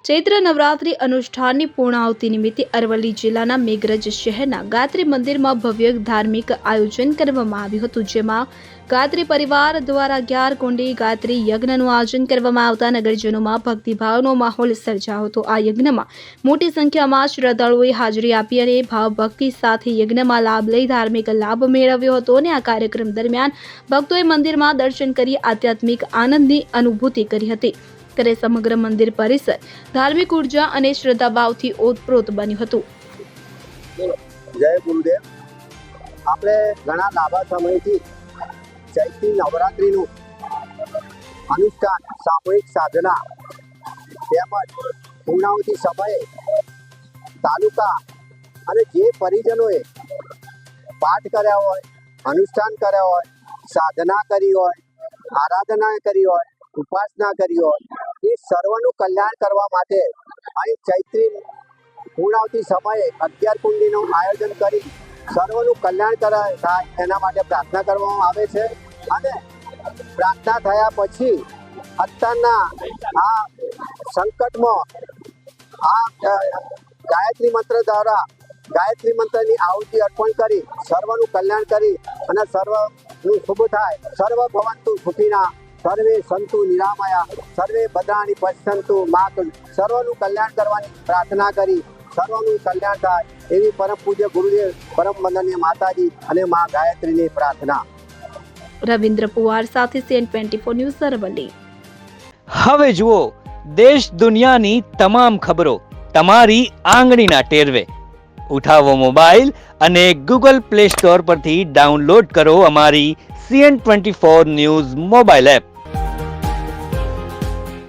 ચૈત્ર નવરાત્રિ અનુષ્ઠાનની પૂર્ણાહુતિ નિમિત્તે અરવલ્લી જિલ્લાના મેઘરજ શહેરના ગાયત્રી મંદિરમાં ભવ્ય ધાર્મિક આયોજન કરવામાં આવ્યું હતું, જેમાં ગાયત્રી પરિવાર દ્વારા 11 કુંડી ગાયત્રી યજ્ઞનું આયોજન કરવામાં આવતા નગરજનોમાં ભક્તિભાવનો માહોલ સર્જાયો હતો। આ યજ્ઞમાં મોટી સંખ્યામાં શ્રદ્ધાળુઓએ હાજરી આપી અને ભાવભક્તિ સાથે યજ્ઞમાં લાભ લઈ ધાર્મિક લાભ મેળવ્યો હતો અને આ કાર્યક્રમ દરમિયાન ભક્તોએ મંદિરમાં દર્શન કરી આધ્યાત્મિક આનંદની અનુભૂતિ કરી હતી। ત્યારે સમગ્ર મંદિર પરિસર ધાર્મિક ઉર્જા અને શ્રદ્ધાભાવથી ઓતપ્રોત બન્યું હતું। જય ગુરુદેવ। આપણે ઘણા લાંબા સમયથી ચૈત્રી નવરાત્રિનું અનુષ્ઠાન, સામૂહિક સાધના તેમજ પૂર્ણાહુતિ સમયે તાલુકા અને જે પરિજનોએ પાઠ કર્યા હોય, અનુષ્ઠાન કર્યા હોય, સાધના કરી હોય, આરાધના કરી હોય, ઉપાસના કરી હોય, એ સર્વનું કલ્યાણ કરવા માટે અહીં ચૈત્રી પૂર્ણાહુતિ સમયે 11 કુંડીનું આયોજન કરી સર્વનું કલ્યાણ થાય એના માટે પ્રાર્થના કરવામાં આવે છે। અને પ્રાર્થના થયા પછી અત્યારના આ સંકટમાં આ ગાયત્રી મંત્ર દ્વારા ગાયત્રી મંત્રની આહુતિ અર્પણ કરી સર્વનું કલ્યાણ કરી અને સર્વનું શુભ થાય। સર્વ ભવંતુ સુખિના, સર્વે સંતુ નિરામયા, સર્વે ભદ્રાણી પશ્યંતુ મા, સર્વનું કલ્યાણ કરવાની પ્રાર્થના કરી સર્વનું કલ્યાણ થાય એવી પરમ પૂજ્ય ગુરુદેવ, પરમ વંદનીય માતાજી અને મા ગાયત્રીની પ્રાર્થના। રવિન્દ્ર પુવાર સાથે CN24 ન્યૂઝ અરવલ્લી। હવે જુઓ દેશ દુનિયાની તમામ ખબરો તમારી આંગળીના ટેરવે। ઉઠાવો મોબાઈલ અને ગૂગલ પ્લે સ્ટોર પરથી ડાઉનલોડ કરો અમારી CN24 ન્યૂઝ મોબાઈલ એપ।